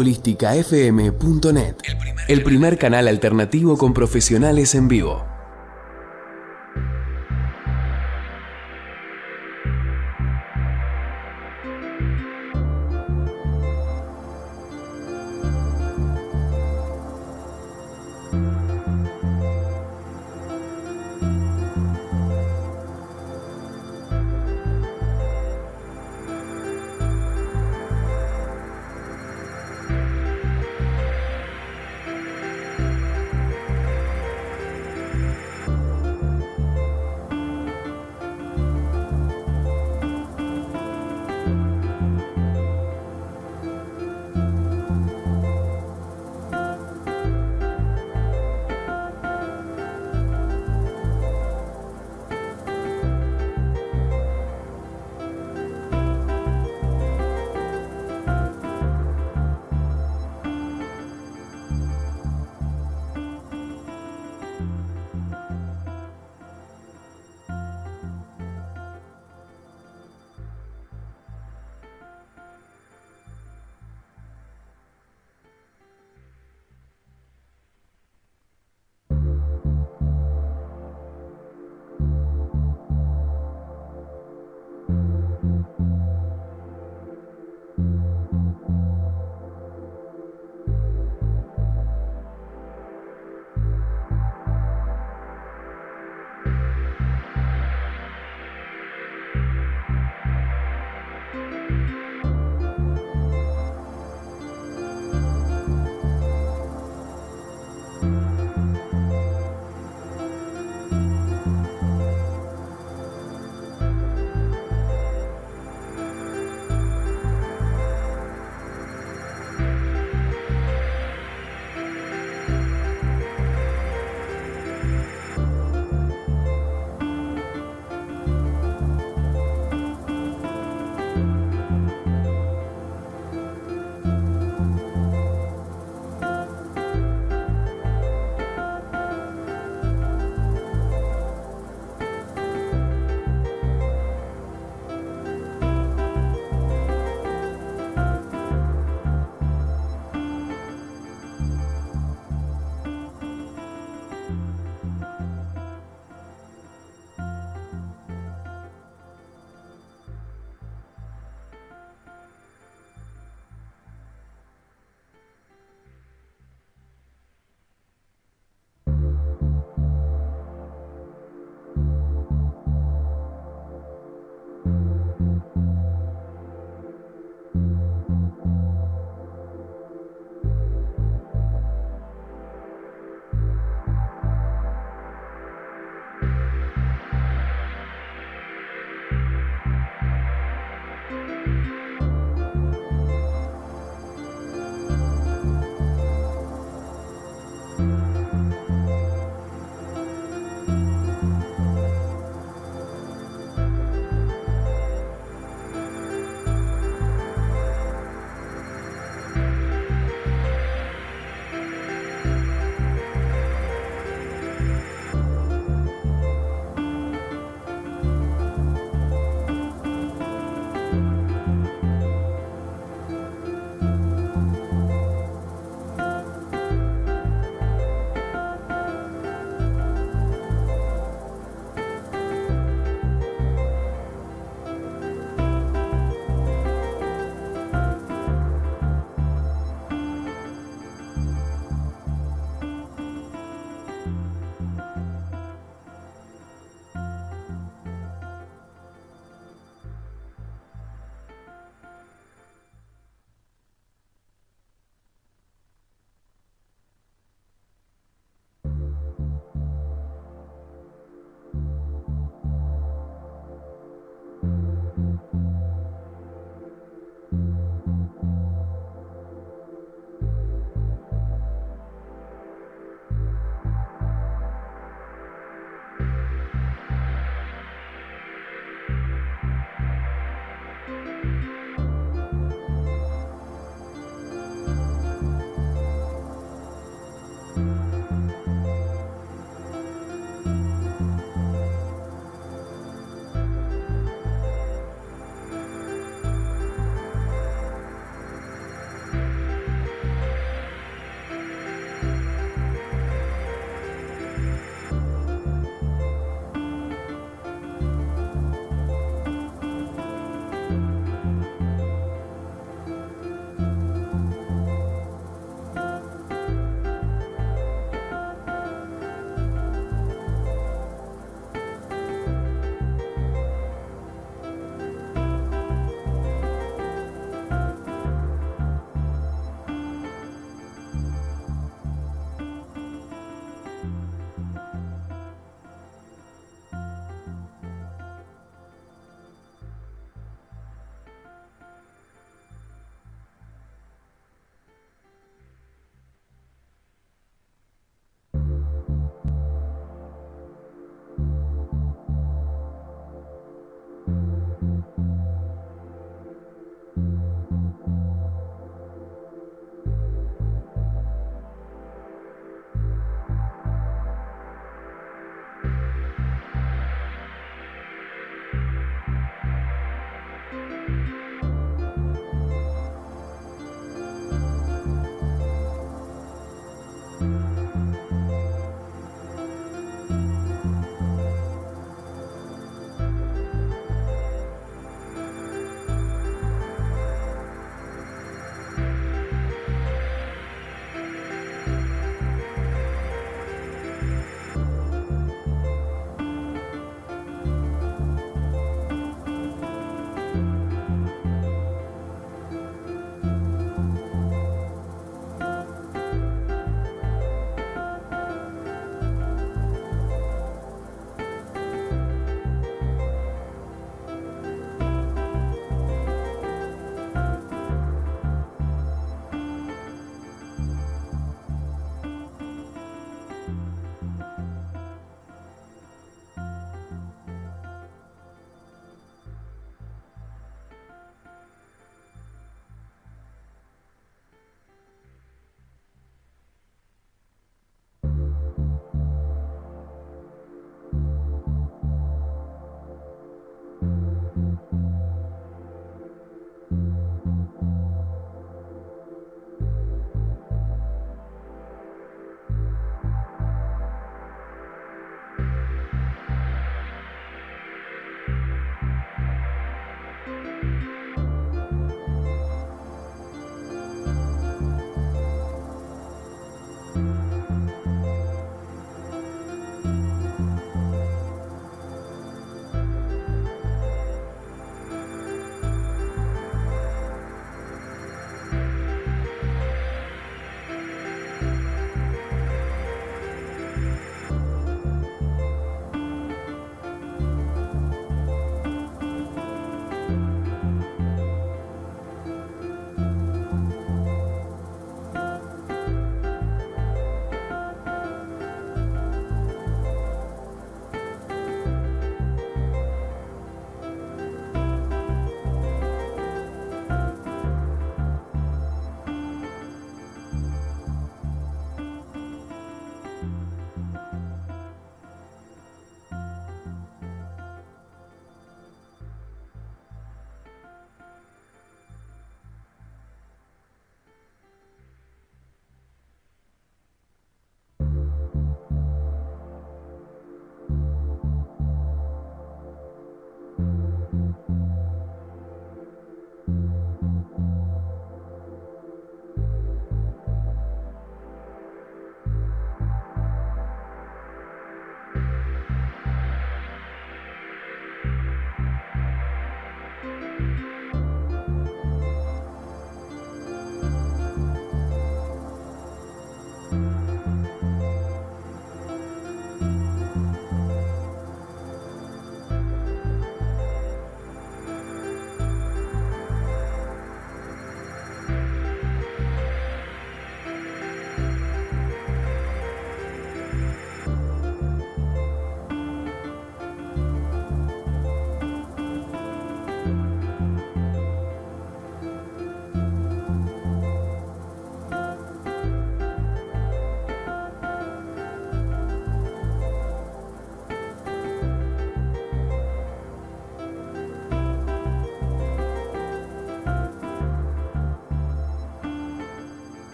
holísticafm.net, el primer canal alternativo con profesionales en vivo.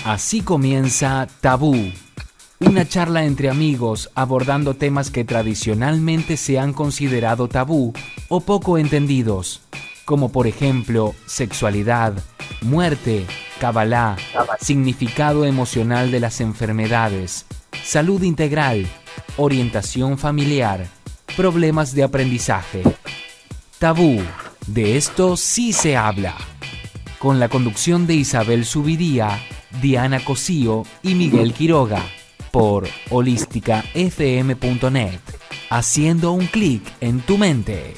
Así comienza Tabú, una charla entre amigos abordando temas que tradicionalmente se han considerado tabú o poco entendidos, como por ejemplo sexualidad, muerte, cabalá, significado emocional de las enfermedades, salud integral, orientación familiar, problemas de aprendizaje. Tabú, de esto sí se habla. Con la conducción de Isabel Zubiría, Diana Cosío y Miguel Quiroga, por holísticafm.net, haciendo un clic en tu mente.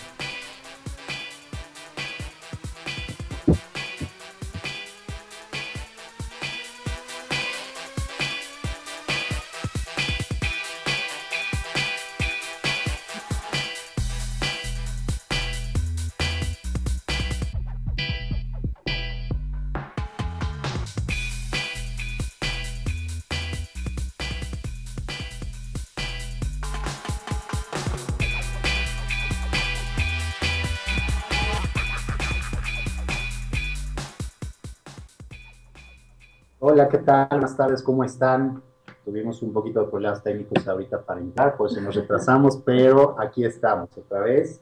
Hola, ¿qué tal? Buenas tardes, ¿cómo están? Tuvimos un poquito de problemas técnicos ahorita para entrar, por eso nos retrasamos, pero aquí estamos otra vez,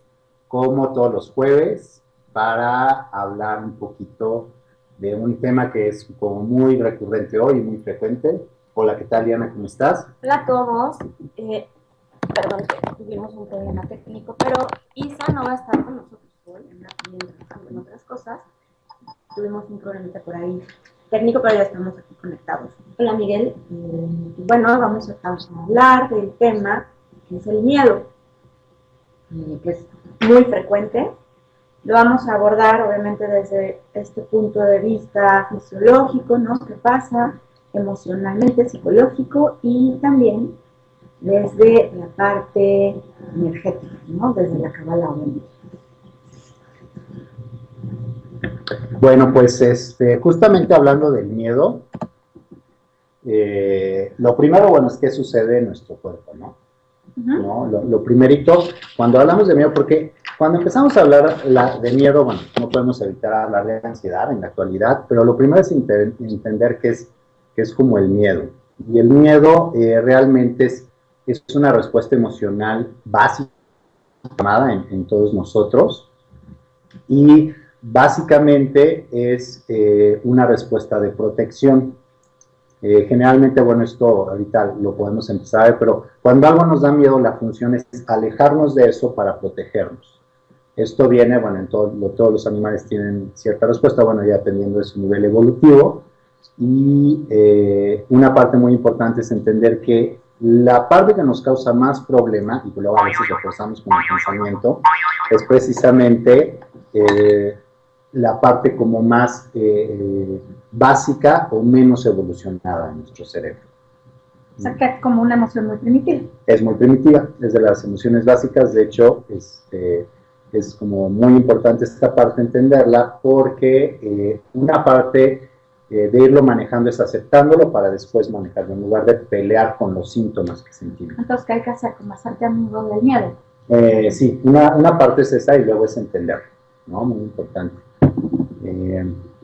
como todos los jueves, para hablar un poquito de un tema que es como muy recurrente hoy y muy frecuente. Hola, ¿qué tal, Diana? ¿Cómo estás? Hola a todos. Perdón que tuvimos un problema técnico, pero Isa no va a estar con nosotros hoy, anda trabajando en otras cosas. Tuvimos un problemita por ahí técnico, pero ya estamos aquí conectados. Hola, Miguel. Bueno, vamos a hablar del tema que es el miedo, que es muy frecuente. Lo vamos a abordar, obviamente, desde este punto de vista fisiológico, ¿no? ¿Qué pasa? Emocionalmente, psicológico, y también desde la parte energética, ¿no? Desde la cábala, obviamente. Bueno, pues justamente hablando del miedo, lo primero, bueno, es qué sucede en nuestro cuerpo, ¿no? ¿No? Lo primerito, cuando hablamos de miedo, porque cuando empezamos a hablar de miedo, bueno, no podemos evitar hablar de ansiedad en la actualidad, pero lo primero es entender qué es como el miedo. Y el miedo realmente es una respuesta emocional básica en todos nosotros, y básicamente es una respuesta de protección. Generalmente, bueno, esto ahorita lo podemos empezar a ver, pero cuando algo nos da miedo, la función es alejarnos de eso para protegernos. Esto viene, bueno, en todos los animales tienen cierta respuesta, bueno, ya dependiendo de su nivel evolutivo, y una parte muy importante es entender que la parte que nos causa más problema, y luego a veces lo forzamos con el pensamiento, es precisamente la parte como más básica o menos evolucionada en nuestro cerebro. O sea, que es como una emoción muy primitiva. Es muy primitiva, es de las emociones básicas. De hecho, es como muy importante esta parte entenderla, porque una parte de irlo manejando es aceptándolo para después manejarlo, en lugar de pelear con los síntomas que sentimos. Entonces, ¿qué hay que hacer? Como hacerte amigo del miedo. Sí, una parte es esa y luego es entenderlo, ¿no? Muy importante.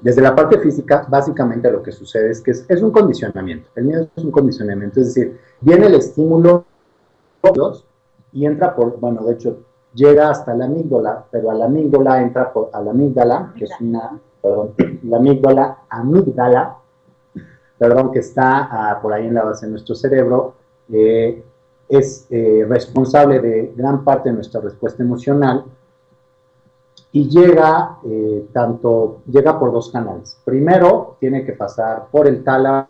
Desde la parte física, básicamente lo que sucede es que es un condicionamiento. El miedo es un condicionamiento, es decir, viene el estímulo y entra por, bueno, de hecho, llega hasta la amígdala, pero a la amígdala entra a la amígdala, que es la amígdala, que está por ahí en la base de nuestro cerebro, es responsable de gran parte de nuestra respuesta emocional, y llega por dos canales. Primero, tiene que pasar por el tálamo,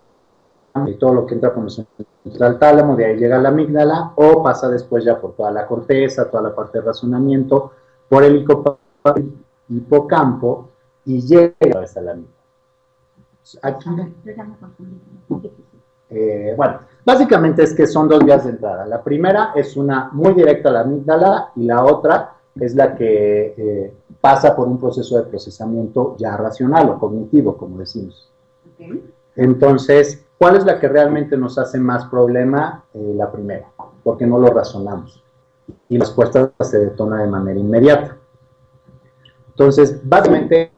y todo lo que entra por el tálamo, de ahí llega a la amígdala, o pasa después ya por toda la corteza, toda la parte de razonamiento, por el hipocampo, y llega a la amígdala. Aquí, bueno, básicamente es que son dos vías de entrada. La primera es una muy directa a la amígdala, y la otra es la que pasa por un proceso de procesamiento ya racional o cognitivo, como decimos. Okay. Entonces, ¿cuál es la que realmente nos hace más problema? La primera, porque no lo razonamos y la respuesta se detona de manera inmediata. Entonces, básicamente,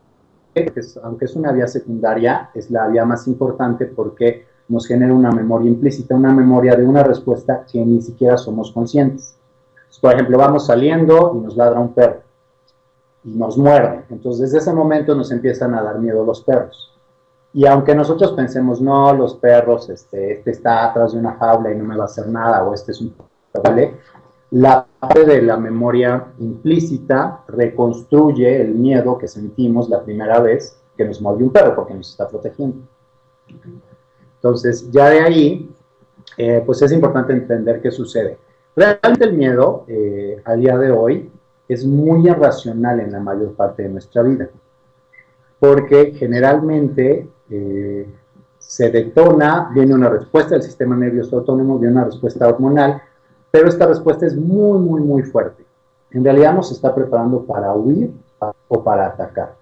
aunque es una vía secundaria, es la vía más importante porque nos genera una memoria implícita, una memoria de una respuesta que ni siquiera somos conscientes. Entonces, por ejemplo, vamos saliendo y nos ladra un perro y nos muerde. Entonces, desde ese momento nos empiezan a dar miedo los perros. Y aunque nosotros pensemos, no, los perros, este está atrás de una jaula y no me va a hacer nada, o este es un ¿vale? La parte de la memoria implícita reconstruye el miedo que sentimos la primera vez que nos mordió un perro, porque nos está protegiendo. Entonces, ya de ahí, pues es importante entender qué sucede. Realmente el miedo, a día de hoy, es muy irracional en la mayor parte de nuestra vida, porque generalmente se detona, viene una respuesta del sistema nervioso autónomo, viene una respuesta hormonal, pero esta respuesta es muy, muy, muy fuerte. En realidad nos está preparando para huir o para atacar.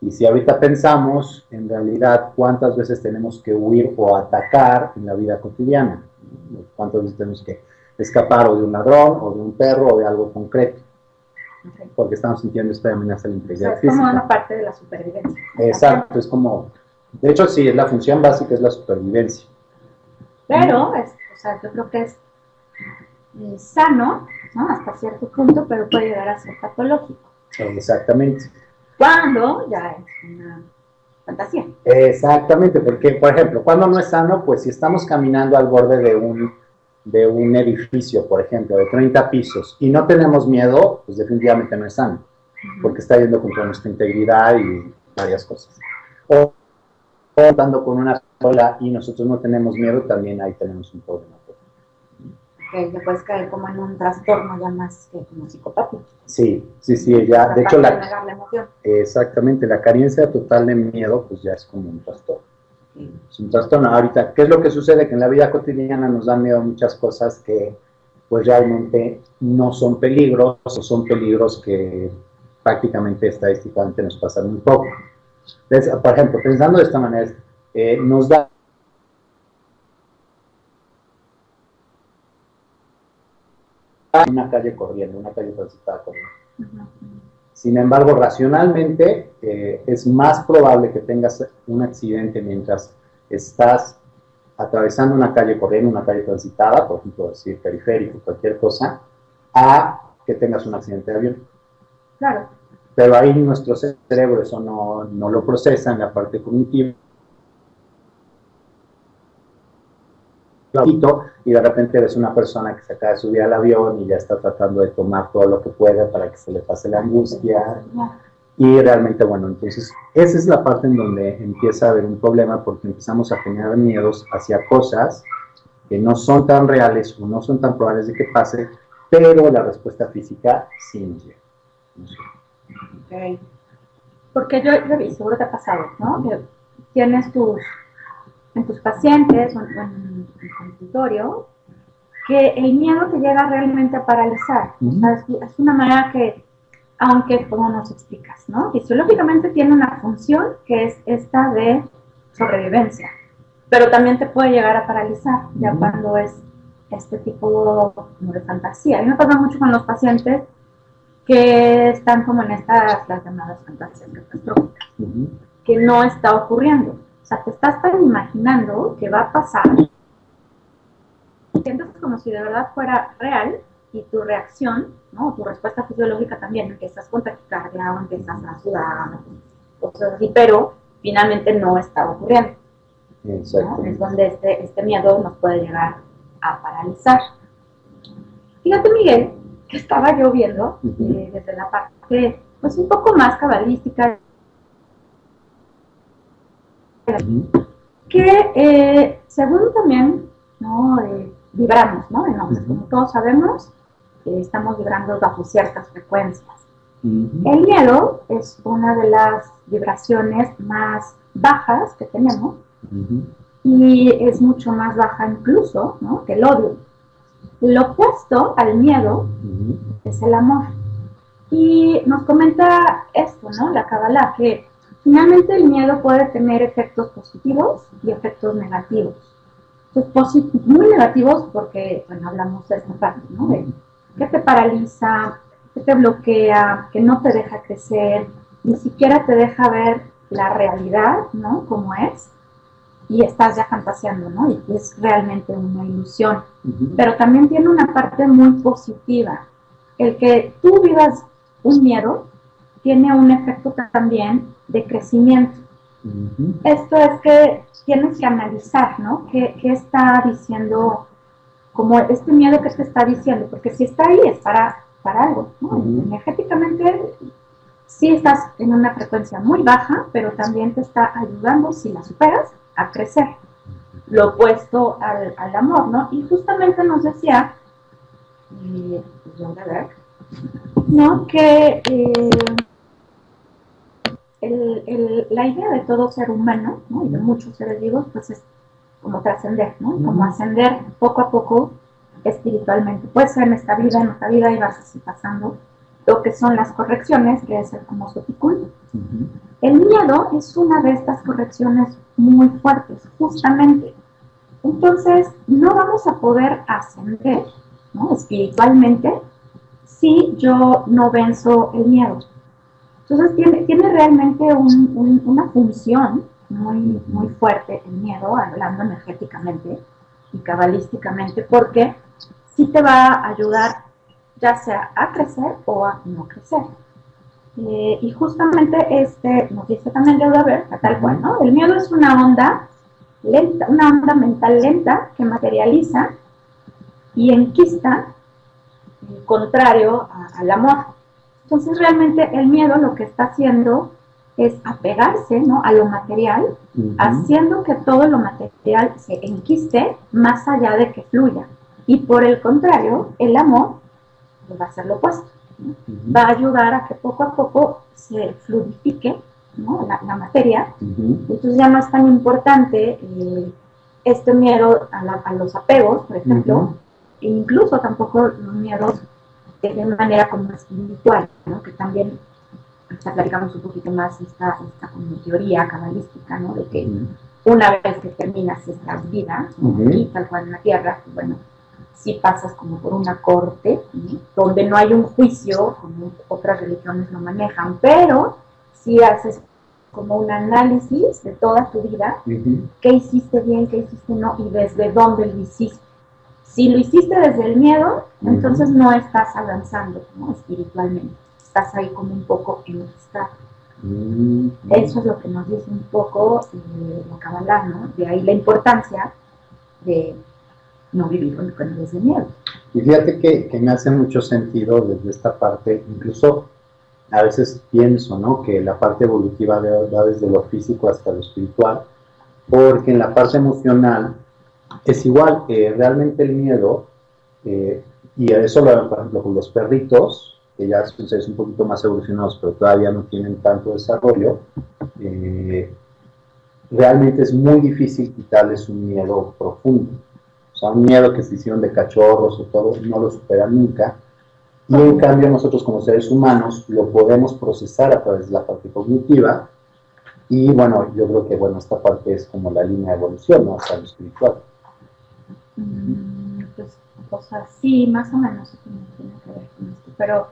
Y si ahorita pensamos, en realidad, ¿cuántas veces tenemos que huir o atacar en la vida cotidiana? ¿Cuántas veces tenemos que escapar o de un ladrón, o de un perro, o de algo concreto? Okay. Porque estamos sintiendo esta amenaza a la integridad física. Es como una parte de la supervivencia. Exacto, es como, de hecho sí, es la función básica, es la supervivencia. Pero, o sea, yo creo que es sano, ¿no? Hasta cierto punto, pero puede llegar a ser patológico. Exactamente. Cuando ya es una fantasía. Exactamente, porque, por ejemplo, cuando no es sano, pues si estamos caminando al borde de un edificio, por ejemplo, de 30 pisos, y no tenemos miedo, pues definitivamente no es sano, porque está yendo contra nuestra integridad y varias cosas. O andando con una sola y nosotros no tenemos miedo, también ahí tenemos un problema. Okay, ya puedes caer como en un trastorno ya más que como psicopático. Sí, ya, de hecho, negar la emoción. Exactamente, la carencia total de miedo, pues ya es como un trastorno. Es un trastorno. Ahorita, ¿qué es lo que sucede? Que en la vida cotidiana nos dan miedo muchas cosas que pues realmente no son peligros, o son peligros que prácticamente estadísticamente nos pasan un poco. Entonces, por ejemplo, pensando de esta manera, nos da una calle corriendo, una calle transitada corriendo. Sin embargo, racionalmente es más probable que tengas un accidente mientras estás atravesando una calle corriendo, una calle transitada, por ejemplo, decir periférico, cualquier cosa, a que tengas un accidente de avión. Claro. Pero ahí nuestro cerebro eso no lo procesa en la parte cognitiva. Y de repente ves una persona que se acaba de subir al avión y ya está tratando de tomar todo lo que puede para que se le pase la angustia. Y realmente, bueno, entonces esa es la parte en donde empieza a haber un problema, porque empezamos a generar miedos hacia cosas que no son tan reales o no son tan probables de que pase, pero la respuesta física sí nos llega. No sé. Okay. Porque yo vi, seguro te ha pasado, ¿no? Que tienes en tus pacientes o en el consultorio, que el miedo te llega realmente a paralizar. O sea, es una manera que, aunque como nos explicas, ¿no? Fisiológicamente tiene una función que es esta de sobrevivencia, pero también te puede llegar a paralizar ya cuando es este tipo como de fantasía. A mí me pasa mucho con los pacientes que están como en las llamadas fantasías catastróficas, que no está ocurriendo. O sea, te estás tan imaginando que va a pasar, sientes como si de verdad fuera real, y tu reacción, ¿no? Tu respuesta fisiológica también, empiezas con taquicardia o empiezas a sudar, cosas así, pero finalmente no está ocurriendo. ¿No? Es donde este miedo nos puede llegar a paralizar. Fíjate, Miguel, que estaba yo viendo desde la parte pues un poco más cabalística, que según también, ¿no? Vibramos, ¿no? Entonces, como todos sabemos, estamos vibrando bajo ciertas frecuencias. El miedo es una de las vibraciones más bajas que tenemos y es mucho más baja incluso, ¿no? Que el odio. Lo opuesto al miedo es el amor. Y nos comenta esto, ¿no? La Kabbalah, que finalmente el miedo puede tener efectos positivos y efectos negativos. Entonces, muy negativos porque, bueno, hablamos de esta parte, ¿no? De que te paraliza, que te bloquea, que no te deja crecer, ni siquiera te deja ver la realidad, ¿no? Como es, y estás ya fantaseando, ¿no? Y es realmente una ilusión. Pero también tiene una parte muy positiva. El que tú vivas un miedo tiene un efecto también de crecimiento. Esto es que tienes que analizar, ¿no? ¿Qué está diciendo, como este miedo que te está diciendo? Porque si está ahí es para algo, ¿no? Energéticamente sí estás en una frecuencia muy baja, pero también te está ayudando, si la superas, a crecer. Lo opuesto al amor, ¿no? Y justamente nos decía, ¿no? Que la idea de todo ser humano, ¿no? Y de muchos seres vivos, pues es como trascender, ¿no? Como ascender poco a poco espiritualmente. Puede ser en esta vida, en otra vida, y vas así pasando lo que son las correcciones, que es el famoso tikkun. El miedo es una de estas correcciones muy fuertes, justamente. Entonces, no vamos a poder ascender, ¿no? Espiritualmente si yo no venzo el miedo. Entonces, tiene realmente una función muy, muy fuerte el miedo, hablando energéticamente y cabalísticamente, porque sí te va a ayudar ya sea a crecer o a no crecer. Y justamente nos dice también Leudaber, tal cual, ¿no? El miedo es una onda lenta, una onda mental lenta que materializa y enquista, contrario al amor. Entonces realmente el miedo lo que está haciendo es apegarse, ¿no? A lo material, haciendo que todo lo material se enquiste más allá de que fluya. Y por el contrario, el amor va a hacer lo opuesto, ¿no? Va a ayudar a que poco a poco se fluidifique, ¿no? la materia. Entonces ya no es tan importante este miedo a los apegos, por ejemplo, e incluso tampoco los miedos de manera como espiritual, ¿no? Que también hasta platicamos un poquito más esta como teoría cabalística, ¿no? De que una vez que terminas esta vida, y tal cual en la tierra, pues bueno, si pasas como por una corte, ¿no? Donde no hay un juicio, como otras religiones lo manejan, pero si haces como un análisis de toda tu vida, qué hiciste bien, qué hiciste no, y desde dónde lo hiciste. Si lo hiciste desde el miedo, entonces no estás avanzando, ¿no? Espiritualmente. Estás ahí como un poco en estar. Eso es lo que nos dice un poco la Kabbalah, ¿no? De ahí la importancia de no vivir con ese miedo. Y fíjate que me hace mucho sentido desde esta parte, incluso a veces pienso, ¿no? Que la parte evolutiva va desde lo físico hasta lo espiritual, porque en la parte emocional es igual, realmente el miedo, y eso lo ven, por ejemplo, con los perritos, que ya son seres un poquito más evolucionados, pero todavía no tienen tanto desarrollo, realmente es muy difícil quitarles un miedo profundo. O sea, un miedo que se hicieron de cachorros o todo, no lo superan nunca. Y en cambio nosotros como seres humanos lo podemos procesar a través de la parte cognitiva. Y bueno, yo creo que bueno, esta parte es como la línea de evolución, ¿no? Hasta lo espiritual. Pues sí, más o menos tiene que ver con esto, pero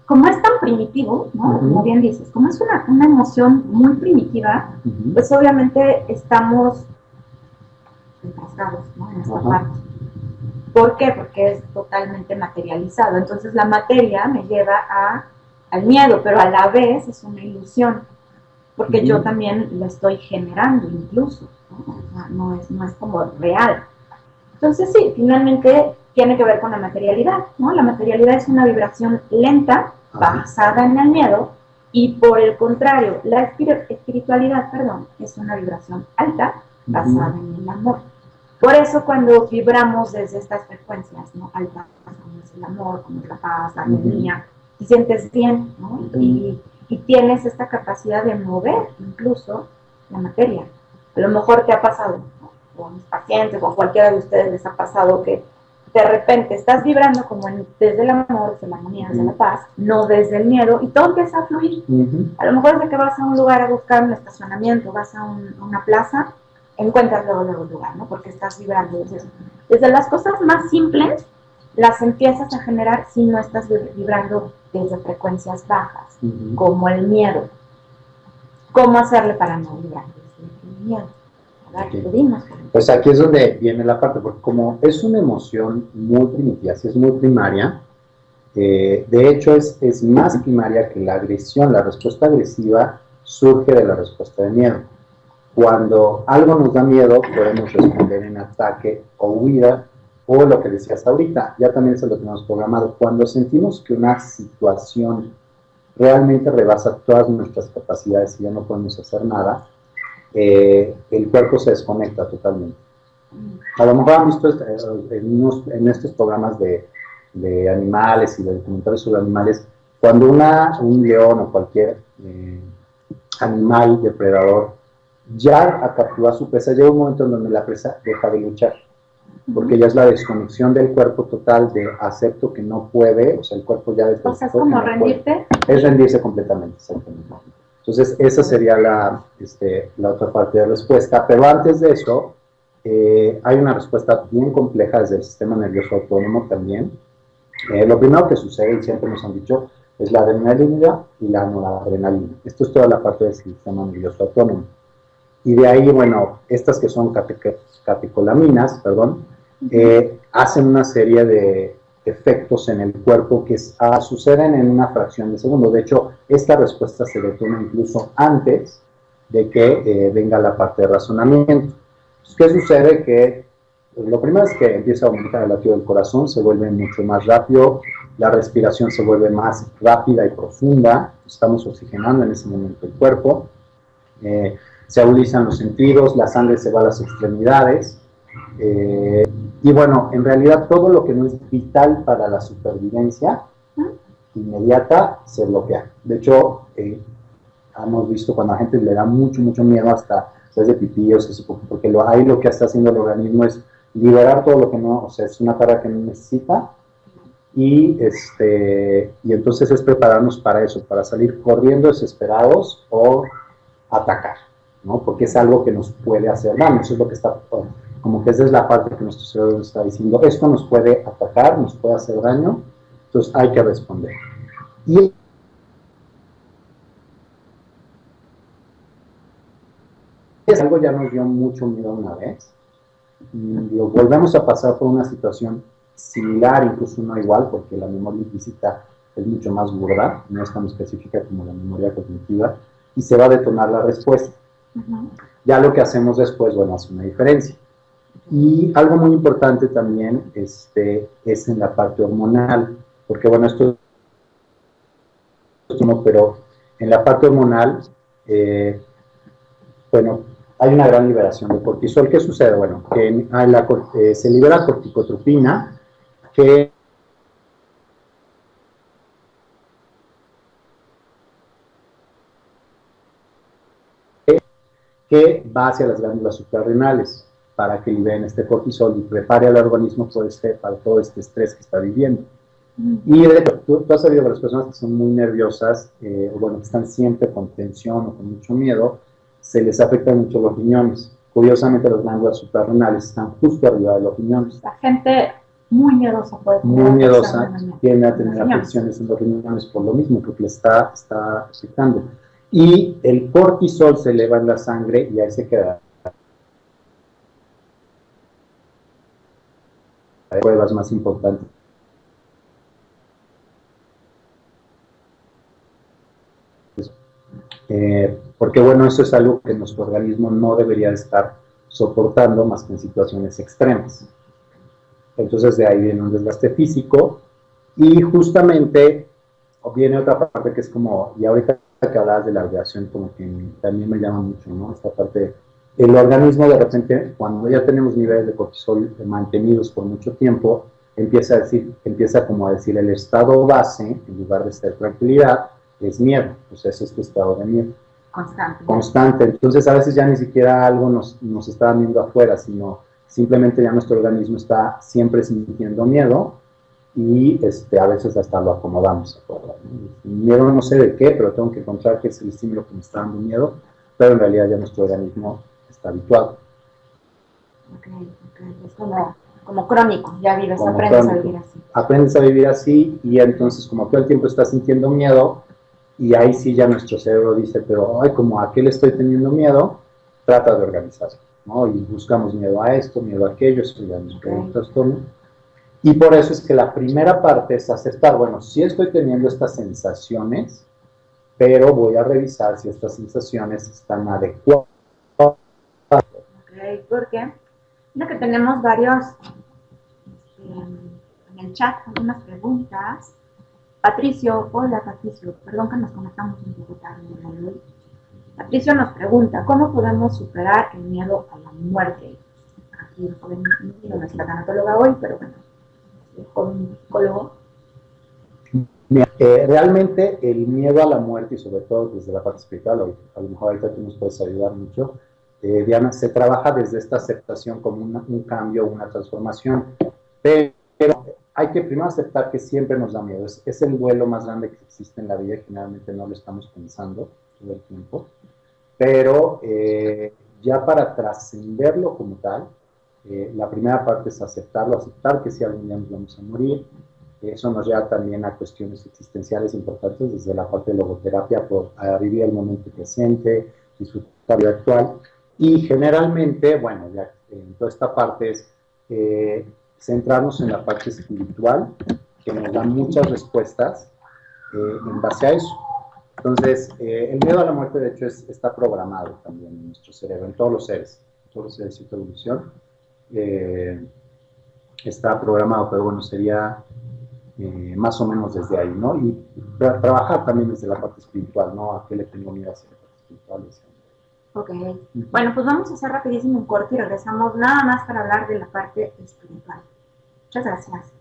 como es tan primitivo, ¿no? Como bien dices, como es una emoción muy primitiva, pues obviamente estamos enfrascados, ¿no? En esta parte. ¿Por qué? Porque es totalmente materializado. Entonces la materia me lleva al miedo, pero a la vez es una ilusión, porque yo también lo estoy generando incluso, ¿no? O sea, no es como real. Entonces sí, finalmente tiene que ver con la materialidad, ¿no? La materialidad es una vibración lenta basada en el miedo, y por el contrario, la espiritualidad, es una vibración alta basada en el amor. Por eso cuando vibramos desde estas frecuencias, ¿no? Altas, como es el amor, como es la paz, la armonía, te sientes bien, ¿no? Y tienes esta capacidad de mover incluso la materia. A lo mejor te ha pasado, ¿no? O a mis pacientes, o a cualquiera de ustedes les ha pasado que de repente estás vibrando como desde el amor, desde la armonía, desde la paz, no desde el miedo, y todo empieza a fluir. A lo mejor desde que vas a un lugar a buscar un estacionamiento, vas a una plaza, encuentras luego un lugar, ¿no? Porque estás vibrando desde las cosas más simples, las empiezas a generar si no estás vibrando desde frecuencias bajas, como el miedo. ¿Cómo hacerle para no vibrar desde el miedo? Pues aquí es donde viene la parte, porque como es una emoción muy primitiva, si es muy primaria, de hecho es más primaria que la agresión. La respuesta agresiva surge de la respuesta de miedo. Cuando algo nos da miedo, podemos responder en ataque o huida, o lo que decías ahorita, ya también se lo tenemos programado. Cuando sentimos que una situación realmente rebasa todas nuestras capacidades y ya no podemos hacer nada, el cuerpo se desconecta totalmente. A lo mejor han visto en estos programas de animales y de documentales sobre animales, cuando un león o cualquier animal depredador ya capturó a su presa, llega un momento en donde la presa deja de luchar, porque ya es la desconexión del cuerpo total de acepto que no puede, o sea, el cuerpo ya o sea, es como rendirte. Es rendirse completamente, exactamente. Entonces, esa sería la otra parte de respuesta. Pero antes de eso, hay una respuesta bien compleja desde el sistema nervioso autónomo también. Lo primero que sucede, y siempre nos han dicho, es la adrenalina y la noradrenalina. Esto es toda la parte del sistema nervioso autónomo. Y de ahí, bueno, estas que son catecolaminas, hacen una serie de efectos en el cuerpo que suceden en una fracción de segundo. De hecho, esta respuesta se detona incluso antes de que venga la parte de razonamiento. Pues, ¿qué sucede? Que lo primero es que empieza a aumentar el latido del corazón, se vuelve mucho más rápido, la respiración se vuelve más rápida y profunda, estamos oxigenando en ese momento el cuerpo, se agudizan los sentidos, la sangre se va a las extremidades, y bueno, en realidad todo lo que no es vital para la supervivencia inmediata se bloquea. De hecho, hemos visto cuando a la gente le da mucho miedo, hasta se hace pipí o se hace popó, porque ahí lo que está haciendo el organismo es liberar todo lo que no, o sea, es una carga que no necesita, y entonces es prepararnos para eso, para salir corriendo desesperados o atacar, ¿no? Porque es algo que nos puede hacer daño. Eso es lo que está, como que esa es la parte que nuestro cerebro está diciendo, esto nos puede atacar, nos puede hacer daño, entonces hay que responder. Y algo ya nos dio mucho miedo una vez, y lo volvemos a pasar por una situación similar, incluso no igual, porque la memoria implícita es mucho más burda, no es tan específica como la memoria cognitiva, y se va a detonar la respuesta. Ya lo que hacemos después, bueno, hace una diferencia. Y algo muy importante también es en la parte hormonal, porque bueno, esto pero en la parte hormonal, bueno, hay una gran liberación de cortisol. ¿Qué sucede? Bueno, que se libera corticotropina, que va hacia las glándulas suprarrenales para que liberen este cortisol y prepare al organismo para todo este estrés que está viviendo. Y tú has sabido que las personas que son muy nerviosas, bueno, que están siempre con tensión o con mucho miedo, se les afectan mucho los riñones. Curiosamente, las glándulas suprarrenales están justo arriba de los riñones. La gente muy miedosa puede tener. Muy miedosa tiende a tener afecciones en los riñones por lo mismo, porque le está afectando. Y el cortisol se eleva en la sangre y ahí se queda. Las pruebas más importantes. Porque bueno, eso es algo que nuestro organismo no debería estar soportando más que en situaciones extremas. Entonces de ahí viene un desgaste físico y justamente viene otra parte que es como, y ahorita que hablabas de la radiación, como que también me llama mucho, ¿no? Esta parte, el organismo de repente, cuando ya tenemos niveles de cortisol mantenidos por mucho tiempo, empieza como a decir el estado base, en lugar de ser tranquilidad, es miedo, pues ese es tu estado de miedo. Constante. Entonces a veces ya ni siquiera algo nos está viendo afuera, sino simplemente ya nuestro organismo está siempre sintiendo miedo y a veces hasta lo acomodamos afuera, ¿no? Miedo no sé de qué, pero tengo que encontrar qué es el estímulo que me está dando miedo, pero en realidad ya nuestro organismo está habituado. Ok. Es como crónico, ya vives, aprendes a vivir así. Aprendes a vivir así y entonces como todo el tiempo estás sintiendo miedo, y ahí sí ya nuestro cerebro dice, pero como a qué le estoy teniendo miedo, trata de organizarlo, ¿no? Y buscamos miedo a esto, miedo a aquello, eso ya nos crea un trastorno. Y por eso es que la primera parte es aceptar, bueno, sí estoy teniendo estas sensaciones, pero voy a revisar si estas sensaciones están adecuadas. Ok, porque lo que tenemos varios en el chat, algunas preguntas. Patricio, hola Patricio, perdón que nos conectamos un poco tarde. Patricio nos pregunta, ¿cómo podemos superar el miedo a la muerte? Aquí el joven no es la tanatóloga hoy, pero bueno, el joven psicólogo. Realmente el miedo a la muerte, y sobre todo desde la parte espiritual, a lo mejor ahorita tú nos puedes ayudar mucho, Diana, se trabaja desde esta aceptación como un cambio, una transformación, pero hay que primero aceptar que siempre nos da miedo. Es el duelo más grande que existe en la vida, generalmente no lo estamos pensando todo el tiempo, pero ya para trascenderlo como tal, la primera parte es aceptarlo, aceptar que si algún día nos vamos a morir. Eso nos lleva también a cuestiones existenciales importantes, desde la parte de logoterapia, a vivir el momento presente, disfrutar la vida actual, y generalmente, bueno, ya en toda esta parte es centrarnos en la parte espiritual, que nos da muchas respuestas en base a eso. Entonces, el miedo a la muerte, de hecho, está programado también en nuestro cerebro, en todos los seres de cierta evolución. Está programado, pero bueno, sería más o menos desde ahí, ¿no? Y trabajar también desde la parte espiritual, ¿no? ¿A qué le tengo miedo hacia la parte espiritual? Ok, bueno, pues vamos a hacer rapidísimo un corte y regresamos nada más para hablar de la parte espiritual. Muchas gracias.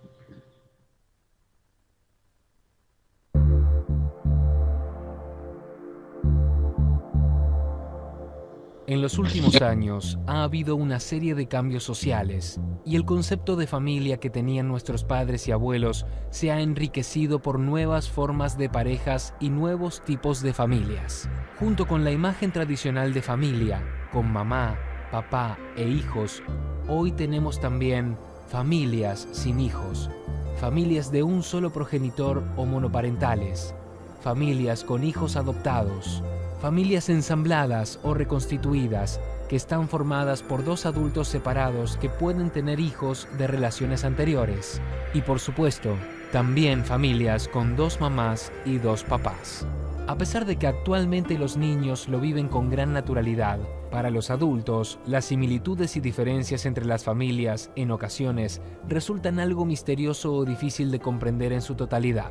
En los últimos años ha habido una serie de cambios sociales y el concepto de familia que tenían nuestros padres y abuelos se ha enriquecido por nuevas formas de parejas y nuevos tipos de familias. Junto con la imagen tradicional de familia, con mamá, papá e hijos, hoy tenemos también familias sin hijos, familias de un solo progenitor o monoparentales, familias con hijos adoptados, familias ensambladas o reconstituidas que están formadas por dos adultos separados que pueden tener hijos de relaciones anteriores. Y por supuesto, también familias con dos mamás y dos papás. A pesar de que actualmente los niños lo viven con gran naturalidad, para los adultos, las similitudes y diferencias entre las familias, en ocasiones, resultan algo misterioso o difícil de comprender en su totalidad.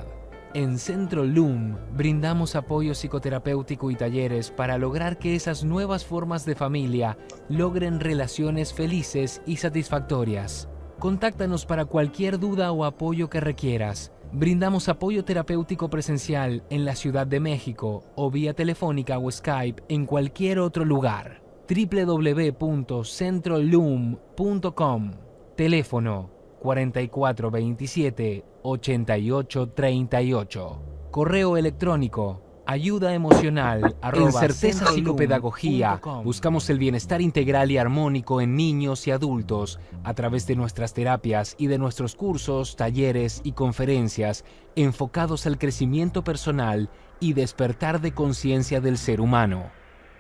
En Centro LUM brindamos apoyo psicoterapéutico y talleres para lograr que esas nuevas formas de familia logren relaciones felices y satisfactorias. Contáctanos para cualquier duda o apoyo que requieras. Brindamos apoyo terapéutico presencial en la Ciudad de México o vía telefónica o Skype en cualquier otro lugar. www.centrolum.com. Teléfono 4427-8838. Correo electrónico ayudaemocional En Certeza Psicopedagogía buscamos el bienestar integral y armónico en niños y adultos a través de nuestras terapias y de nuestros cursos, talleres y conferencias enfocados al crecimiento personal y despertar de conciencia del ser humano.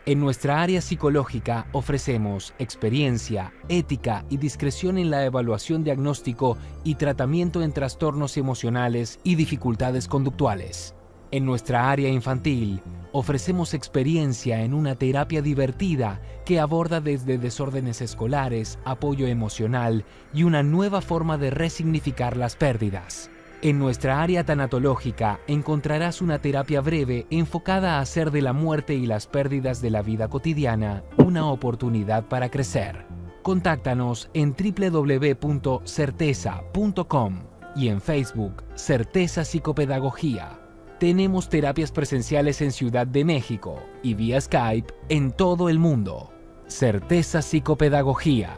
En nuestra área psicológica ofrecemos experiencia, ética y discreción en la evaluación, diagnóstico y tratamiento en trastornos emocionales y dificultades conductuales. En nuestra área infantil ofrecemos experiencia en una terapia divertida que aborda desde desórdenes escolares, apoyo emocional y una nueva forma de resignificar las pérdidas. En nuestra área tanatológica encontrarás una terapia breve enfocada a hacer de la muerte y las pérdidas de la vida cotidiana una oportunidad para crecer. Contáctanos en www.certeza.com y en Facebook Certeza Psicopedagogía. Tenemos terapias presenciales en Ciudad de México y vía Skype en todo el mundo. Certeza Psicopedagogía.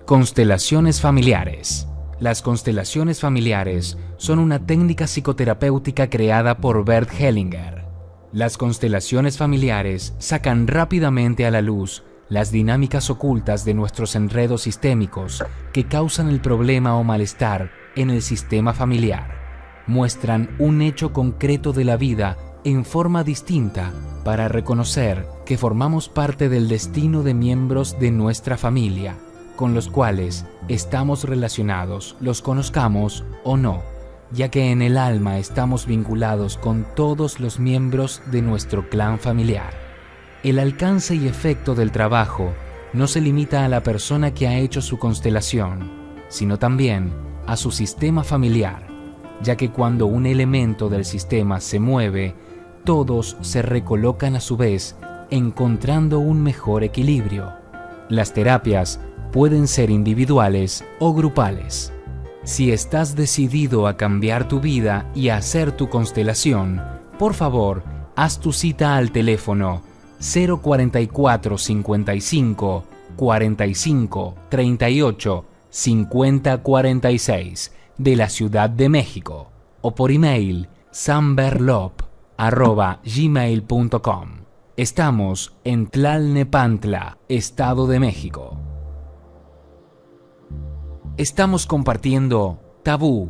Constelaciones familiares. Las constelaciones familiares son una técnica psicoterapéutica creada por Bert Hellinger. Las constelaciones familiares sacan rápidamente a la luz las dinámicas ocultas de nuestros enredos sistémicos que causan el problema o malestar en el sistema familiar. Muestran un hecho concreto de la vida en forma distinta para reconocer que formamos parte del destino de miembros de nuestra familia, con los cuales estamos relacionados, los conozcamos o no, ya que en el alma estamos vinculados con todos los miembros de nuestro clan familiar. El alcance y efecto del trabajo no se limita a la persona que ha hecho su constelación, sino también a su sistema familiar, ya que cuando un elemento del sistema se mueve, todos se recolocan a su vez, encontrando un mejor equilibrio. Las terapias pueden ser individuales o grupales. Si estás decidido a cambiar tu vida y a hacer tu constelación, por favor, haz tu cita al teléfono 044 55 45 38 50 46 de la Ciudad de México o por email samberlop@gmail.com. Estamos en Tlalnepantla, Estado de México. Estamos compartiendo Tabú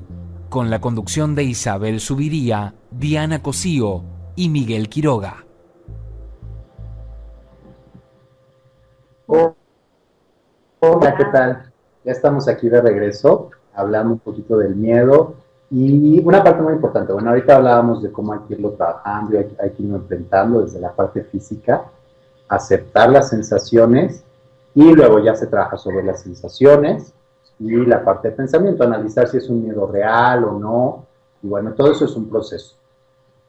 con la conducción de Isabel Subiría, Diana Cosío y Miguel Quiroga. Hola, ¿qué tal? Ya estamos aquí de regreso, hablando un poquito del miedo y una parte muy importante. Bueno, ahorita hablábamos de cómo hay que irlo trabajando y hay que irlo enfrentando desde la parte física, aceptar las sensaciones y luego ya se trabaja sobre las sensaciones y la parte de pensamiento, analizar si es un miedo real o no, y bueno, todo eso es un proceso.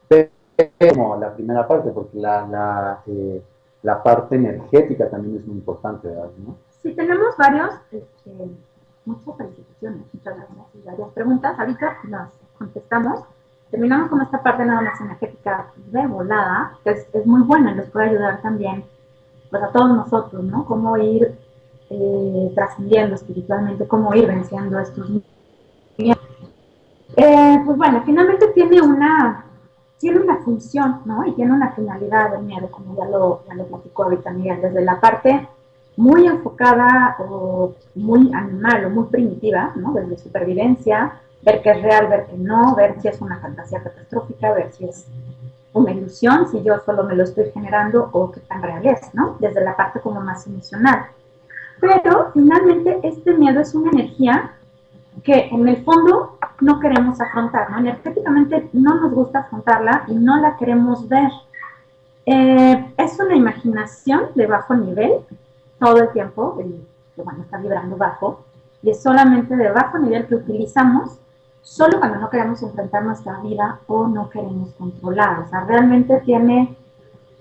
Pero como la primera parte, porque la parte energética también es muy importante, ¿verdad? ¿No? Sí, tenemos muchas felicitaciones, muchas gracias y varias preguntas. Ahorita las contestamos. Terminamos con esta parte nada más energética de volada, que es muy buena y nos puede ayudar también pues, a todos nosotros, ¿no? Cómo ir trascendiendo espiritualmente, cómo ir venciendo estos miedos. Pues bueno, finalmente tiene una función, ¿no? Y tiene una finalidad el miedo, como ya lo platicó ahorita Miguel, desde la parte muy enfocada o muy animal o muy primitiva, ¿no? Desde supervivencia, ver qué es real, ver qué no, ver si es una fantasía catastrófica, ver si es una ilusión, si yo solo me lo estoy generando o qué tan real es, ¿no? Desde la parte como más emocional. Pero finalmente este miedo es una energía que en el fondo no queremos afrontar, ¿no? Energéticamente no nos gusta afrontarla y no la queremos ver. Es una imaginación de bajo nivel todo el tiempo, bueno, está vibrando bajo, y es solamente de bajo nivel que utilizamos solo cuando no queremos enfrentar nuestra vida o no queremos controlar. O sea, realmente tiene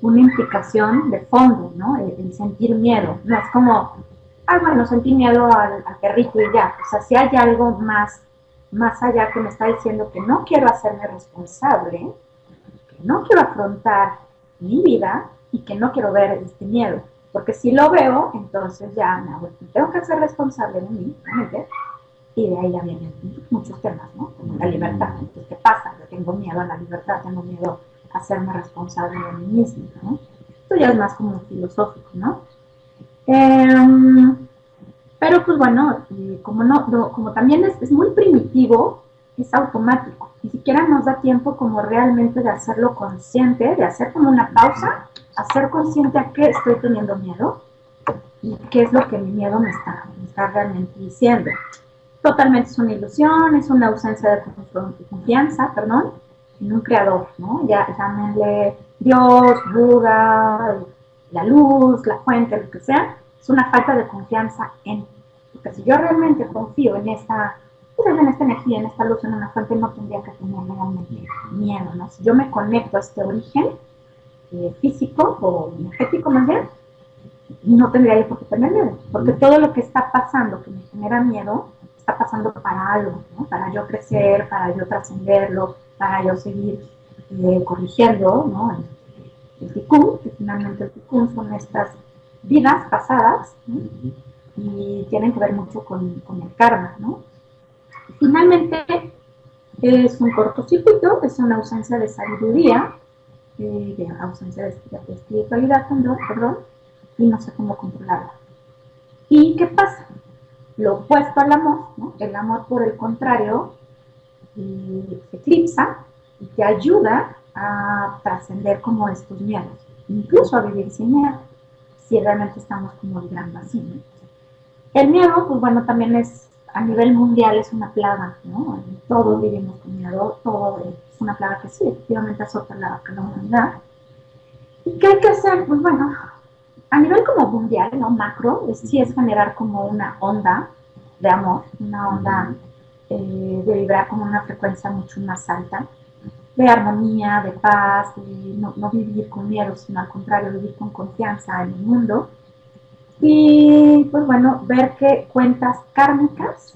una implicación de fondo, ¿no? El sentir miedo. No es como, bueno, sentí miedo al perrito y ya. O sea, si hay algo más allá que me está diciendo que no quiero hacerme responsable, que no quiero afrontar mi vida y que no quiero ver este miedo. Porque si lo veo, entonces ya me tengo que ser responsable de mí, ¿no? Y de ahí ya vienen muchos temas, ¿no? Como la libertad. Entonces, ¿qué pasa? Yo tengo miedo a la libertad, tengo miedo a hacerme responsable de mí mismo, ¿no? Esto ya es más como filosófico, ¿no? Pero pues bueno, como también es muy primitivo, es automático. Ni siquiera nos da tiempo como realmente de hacerlo consciente, de hacer como una pausa, hacer consciente a qué estoy teniendo miedo y qué es lo que mi miedo me está realmente diciendo. Totalmente es una ilusión, es una ausencia de confianza, en un creador, ¿no? Ya llámenle Dios, Buda, la luz, la fuente, lo que sea, es una falta de confianza en. Porque si yo realmente confío en esta, pues en esta energía, en esta luz, en una fuente, no tendría que tener realmente miedo, ¿no? Si yo me conecto a este origen físico o energético más bien, no tendría yo por qué tener miedo, porque todo lo que está pasando que me genera miedo, está pasando para algo, ¿no? Para yo crecer, para yo trascenderlo, para yo seguir corrigiendo, ¿no? El tikkun, que finalmente el tikkun son estas vidas pasadas, ¿no? Y tienen que ver mucho con el karma, ¿no? Y finalmente es un cortocircuito, es una ausencia de sabiduría, de ausencia de espiritualidad, perdón, y no sé cómo controlarla. ¿Y qué pasa? Lo opuesto al amor, ¿no? El amor, por el contrario, se eclipsa y te ayuda a trascender como estos miedos, incluso a vivir sin miedo, si realmente estamos como vibrando así, ¿no? El miedo, pues bueno, también es, a nivel mundial es una plaga, ¿no? Todos vivimos con miedo, todo es una plaga que sí, efectivamente azota la humanidad. ¿Y qué hay que hacer? Pues bueno, a nivel como mundial, ¿no? Macro, sí es generar como una onda de amor, una onda de vibrar como una frecuencia mucho más alta, de armonía, de paz, de no vivir con miedo, sino al contrario, vivir con confianza en el mundo. Y pues bueno, ver qué cuentas kármicas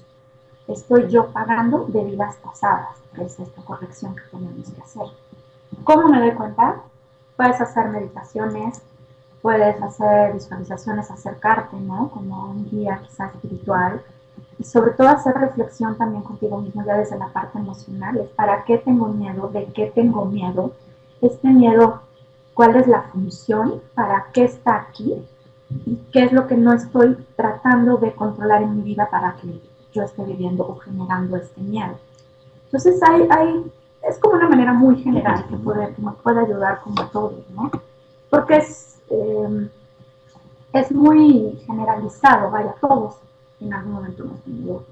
estoy yo pagando de vidas pasadas, que es esta corrección que tenemos que hacer. ¿Cómo me doy cuenta? Puedes hacer meditaciones, puedes hacer visualizaciones, acercarte, ¿no? Como un guía quizás espiritual. Y sobre todo hacer reflexión también contigo mismo ya desde la parte emocional. Es ¿para qué tengo miedo? ¿De qué tengo miedo? Este miedo, ¿cuál es la función? ¿Para qué está aquí? ¿Y qué es lo que no estoy tratando de controlar en mi vida para que yo esté viviendo o generando este miedo? Entonces es como una manera muy general que nos puede ayudar como a todos, ¿no? Porque es muy generalizado, vaya, todos en algún momento hemos tenido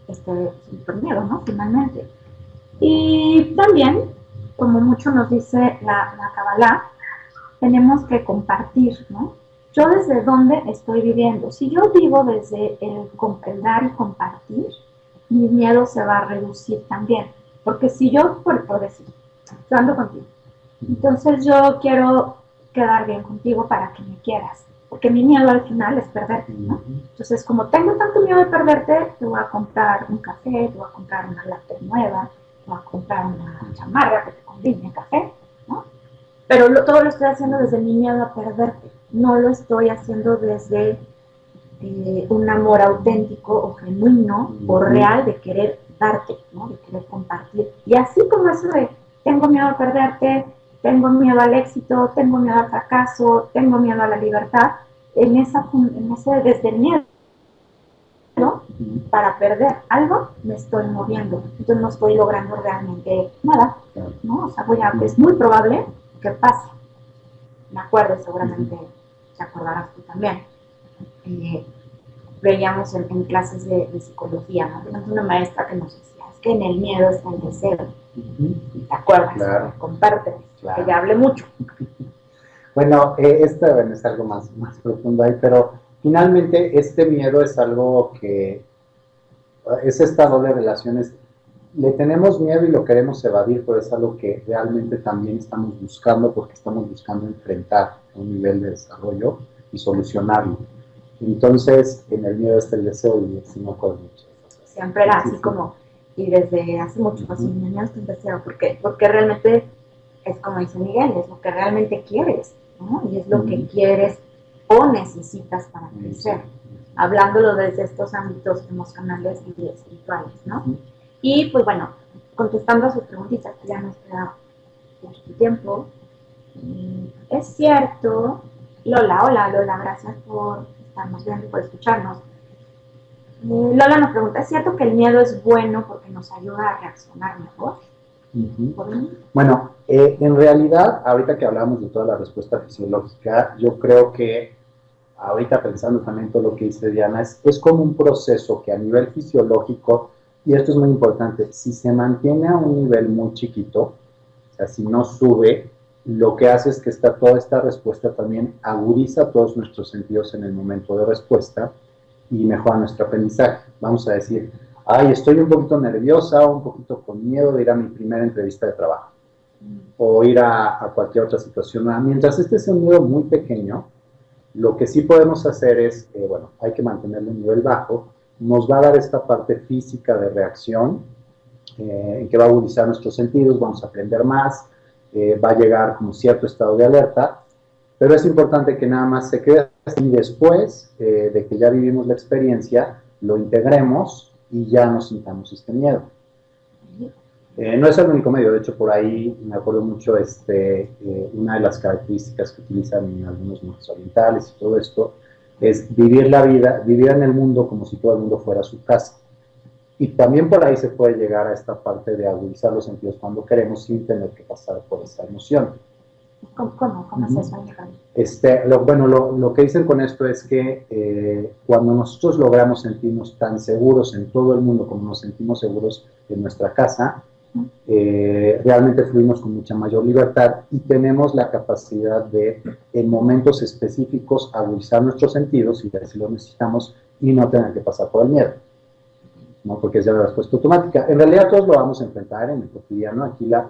este miedo, ¿no? Finalmente. Y también, como mucho nos dice la Kabbalah, tenemos que compartir, ¿no? Yo desde dónde estoy viviendo. Si yo vivo desde el dar y compartir, mi miedo se va a reducir también. Porque si yo, por decir, yo ando contigo, entonces yo quiero quedar bien contigo para que me quieras. Porque mi miedo al final es perderte, ¿no? Entonces, como tengo tanto miedo de perderte, te voy a comprar un café, te voy a comprar una láctea nueva, te voy a comprar una chamarra que te combine café, ¿no? Pero todo lo estoy haciendo desde mi miedo a perderte. No lo estoy haciendo desde un amor auténtico o genuino o real de querer darte, ¿no? De querer compartir. Y así como eso de tengo miedo a perderte, tengo miedo al éxito, tengo miedo al fracaso, tengo miedo a la libertad, en ese desde el miedo, ¿no? Para perder algo me estoy moviendo, entonces no estoy logrando realmente nada, ¿no? O sea, es muy probable que pase. Me acuerdo, seguramente te acordarás tú también. Veíamos en clases de psicología, ¿no? Tenemos una maestra que nos decía, es que en el miedo está el deseo. ¿Te acuerdas? Claro. Comparte, Claro. que ya hablé mucho. Bueno, esto es algo más profundo ahí, pero finalmente este miedo es algo que es esta doble relación. Le tenemos miedo y lo queremos evadir, pero es algo que realmente también estamos buscando porque estamos buscando enfrentar a un nivel de desarrollo y solucionarlo. Entonces, en el miedo está el deseo y así me acuerdo mucho. Siempre era así como, y desde hace mucho, así, en el miedo está el deseo, porque realmente es como dice Miguel, es lo que realmente quieres, ¿no? Y es lo que quieres o necesitas para crecer, hablándolo desde estos ámbitos emocionales y espirituales, ¿no? Y pues bueno, contestando a sus preguntitas, que ya nos queda mucho tiempo, es cierto, hola Lola, gracias por estarnos viendo y por escucharnos. Lola nos pregunta, ¿es cierto que el miedo es bueno porque nos ayuda a reaccionar mejor? Bueno, en realidad, ahorita que hablamos de toda la respuesta fisiológica, yo creo que ahorita pensando también todo lo que dice Diana, es como un proceso que a nivel fisiológico Y esto es muy importante, si se mantiene a un nivel muy chiquito, o sea, si no sube, lo que hace es que toda esta respuesta también agudiza todos nuestros sentidos en el momento de respuesta y mejora nuestro aprendizaje. Vamos a decir, ay, estoy un poquito nerviosa o un poquito con miedo de ir a mi primera entrevista de trabajo o ir a cualquier otra situación. Mientras este sea un miedo muy pequeño, lo que sí podemos hacer es, bueno, hay que mantenerlo en nivel bajo, nos va a dar esta parte física de reacción, en que va a agudizar nuestros sentidos, vamos a aprender más, va a llegar como cierto estado de alerta, pero es importante que nada más se quede así después de que ya vivimos la experiencia, lo integremos y ya no sintamos este miedo. No es el único medio, de hecho por ahí me acuerdo mucho una de las características que utilizan en algunos monjes orientales y todo esto, es vivir la vida, vivir en el mundo como si todo el mundo fuera su casa. Y también por ahí se puede llegar a esta parte de agudizar los sentidos cuando queremos sin tener que pasar por esta emoción. ¿Cómo es eso? Bueno, lo que dicen con esto es que cuando nosotros logramos sentirnos tan seguros en todo el mundo como nos sentimos seguros en nuestra casa, realmente fluimos con mucha mayor libertad y tenemos la capacidad de, en momentos específicos, agudizar nuestros sentidos y si lo necesitamos y no tener que pasar por el miedo, ¿no? Porque es ya la respuesta automática. En realidad todos lo vamos a enfrentar en el cotidiano. Aquí la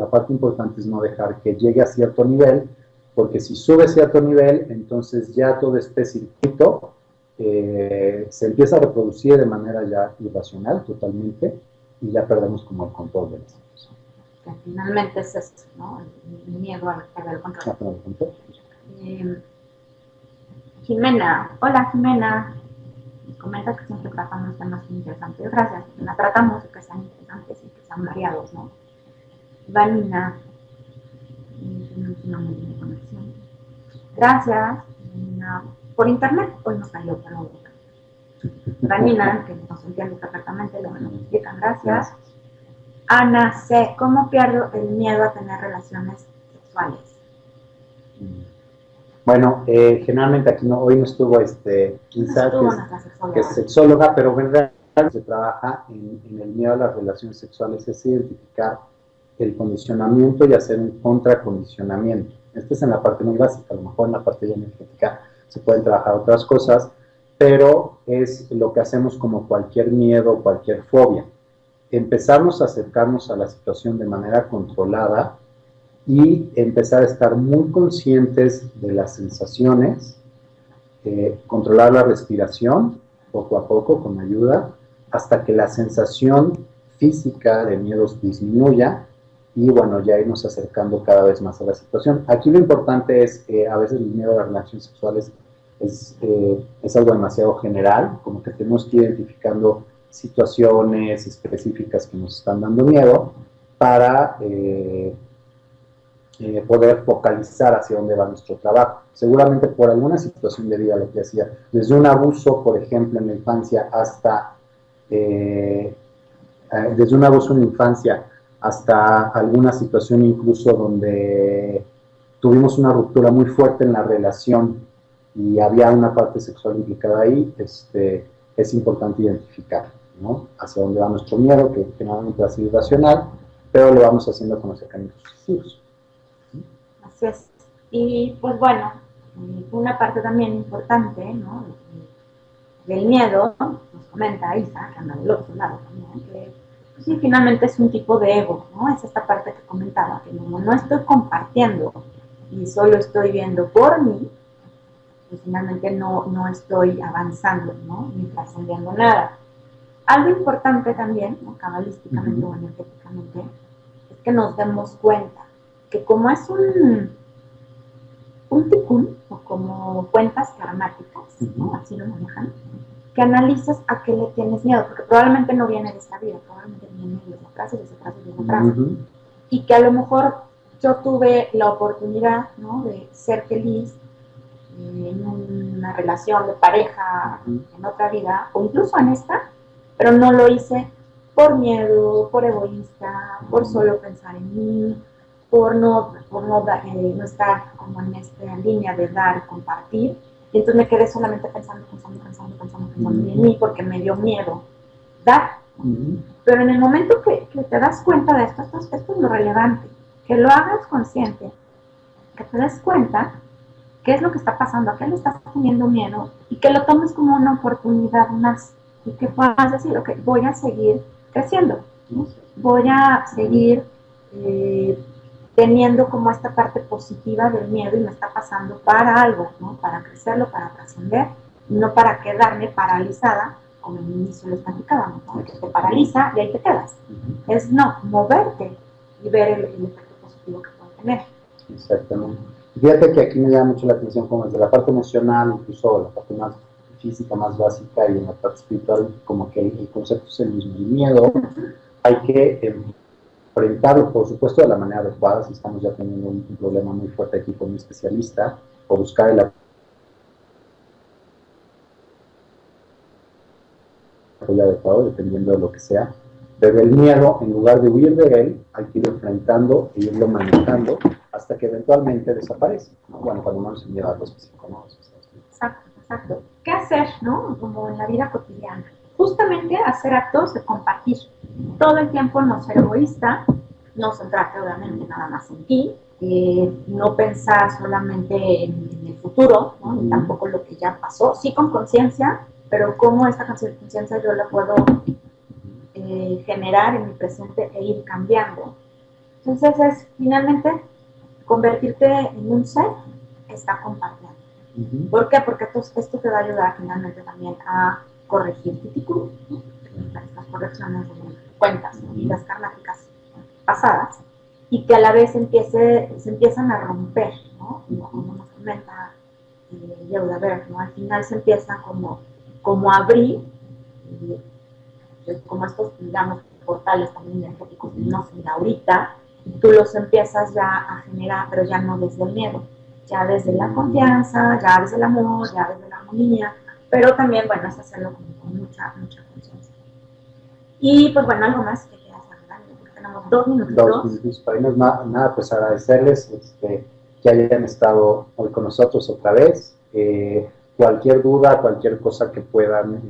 parte importante es no dejar que llegue a cierto nivel, porque si sube a cierto nivel, entonces ya todo este circuito se empieza a reproducir de manera ya irracional totalmente y ya perdemos como el control de la situación. Que finalmente es esto, ¿no? El miedo a perder el control. Jimena, hola Jimena. Comenta que siempre tratamos temas interesantes. Gracias. La tratamos de que sean interesantes y que sean variados, ¿no? Vanina, tenemos una muy buena conexión. Gracias. Vanina, por internet, hoy nos salió, pero Vanina, que nos entiende perfectamente, lo que nos explican. Gracias. Ana C., ¿cómo pierdo el miedo a tener relaciones sexuales? Bueno, generalmente aquí hoy no estuvo Isa, que es sexóloga, pero en realidad se trabaja en el miedo a las relaciones sexuales, es identificar el condicionamiento y hacer un contracondicionamiento. Esto es en la parte muy básica, a lo mejor en la parte energética se pueden trabajar otras cosas, pero es lo que hacemos como cualquier miedo, cualquier fobia. Empezarnos a acercarnos a la situación de manera controlada y empezar a estar muy conscientes de las sensaciones, controlar la respiración poco a poco con ayuda, hasta que la sensación física de miedos disminuya y bueno, ya irnos acercando cada vez más a la situación. Aquí lo importante es que a veces el miedo a las relaciones sexuales es algo demasiado general, como que tenemos que ir identificando situaciones específicas que nos están dando miedo para poder focalizar hacia dónde va nuestro trabajo. Seguramente por alguna situación de vida, lo que hacía, desde un abuso, por ejemplo, en la infancia hasta desde un abuso en la infancia hasta alguna situación incluso donde tuvimos una ruptura muy fuerte en la relación y había una parte sexual implicada ahí, es importante identificar, ¿no? Hacia dónde va nuestro miedo, que generalmente va a ser irracional, pero lo vamos haciendo con los acercamientos sucesivos. Así es. Y pues bueno, una parte también importante, ¿no?, del miedo, nos comenta Isa, que anda del otro lado también, que pues, sí, finalmente es un tipo de ego, ¿no? Es esta parte que comentaba, que como no estoy compartiendo y solo estoy viendo por mí, pues finalmente no estoy avanzando, ¿no?, ni trascendiendo nada. Algo importante también, ¿no?, cabalísticamente o energéticamente, es que nos demos cuenta que como es un tikkun, o como cuentas karmáticas, ¿no?, así lo manejan, que analices a qué le tienes miedo, porque probablemente no viene de esta vida, probablemente viene de esa frase, de esa frase, de esa frase, y que a lo mejor yo tuve la oportunidad, ¿no?, de ser feliz en una relación de pareja en otra vida, o incluso en esta, pero no lo hice por miedo, por egoísta, por solo pensar en mí, por no estar como en esta línea de dar y compartir. Y entonces me quedé solamente pensando en mí porque me dio miedo dar Pero en el momento que te das cuenta de esto es lo relevante, que lo hagas consciente, que te des cuenta qué es lo que está pasando, a qué le estás teniendo miedo y que lo tomes como una oportunidad más y que puedas decir, ok, voy a seguir creciendo, ¿no? Voy a seguir teniendo como esta parte positiva del miedo y me está pasando para algo, ¿no? Para crecerlo, para trascender, no para quedarme paralizada, como en el inicio les platicábamos, ¿no? Que te paraliza y ahí te quedas. Es no, moverte y ver el efecto positivo que puede tener. Exactamente. Fíjate que aquí me llama mucho la atención como desde la parte emocional, incluso la parte más física, más básica, y en la parte espiritual, como que el concepto es el mismo. El miedo hay que enfrentarlo, por supuesto, de la manera adecuada, si estamos ya teniendo un problema muy fuerte aquí con un especialista, o buscar el apoyo adecuado, dependiendo de lo que sea. Pero el miedo, en lugar de huir de él, hay que ir enfrentando e irlo manejando hasta que eventualmente desaparece, ¿no? Bueno, cuando menos el miedo a los psicólogos. Exacto, exacto. ¿Qué hacer, no? Como en la vida cotidiana. Justamente hacer actos de compartir. Todo el tiempo no ser egoísta, no centrarte obviamente nada más en ti, no pensar solamente en el futuro, ¿no? Ni tampoco lo que ya pasó, sí con conciencia, pero cómo esta conciencia yo la puedo generar en mi presente e ir cambiando. Entonces es finalmente convertirte en un ser que está compartiendo. ¿Por qué? Porque esto te va a ayudar finalmente también a corregir tu las correcciones de cuentas y las karmáticas pasadas, y que a la vez se empiezan a romper, ¿no? Como nos comenta Yehuda Berg, ¿no? Al final se empieza como a abrir, como estos, digamos, portales también energéticos que no son ahorita, y tú los empiezas ya a generar, pero ya no desde el miedo, ya desde la confianza, ya desde el amor, ya desde la armonía, pero también, bueno, es hacerlo con mucha conciencia. Y pues bueno, algo más que quieras agregar, porque tenemos 2 minutitos. 2 minutos para irnos, nada, pues agradecerles que hayan estado hoy con nosotros otra vez. Cualquier duda, cualquier cosa que puedan,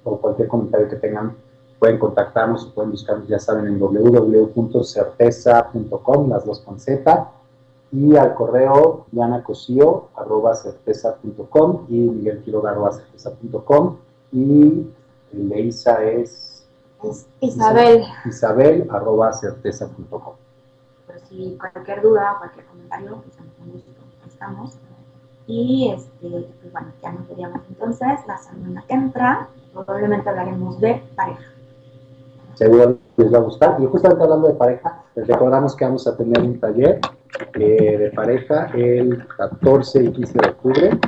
o cualquier comentario que tengan, pueden contactarnos o pueden buscarnos, ya saben, en www.certeza.com, las dos con Z, y al correo dianacosio@certeza.com y miguelquiroga@certeza.com, y el de Isa es Isabel@certeza.com. Pero si cualquier duda, cualquier comentario, pues con gusto estamos. Y pues bueno, ya nos veríamos entonces la semana que entra. Probablemente hablaremos de pareja. Seguro les va a gustar. Y justamente hablando de pareja, les recordamos que vamos a tener un taller de pareja el 14 y 15 de octubre,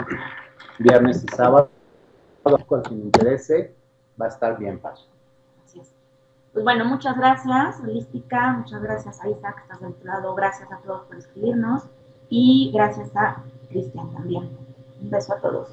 viernes y sábado. Con quien me interese, va a estar bien padre. Así es. Pues bueno, muchas gracias, Holística, muchas gracias a Isa, que estás del otro lado, gracias a todos por escribirnos, y gracias a Cristian también. Un beso a todos.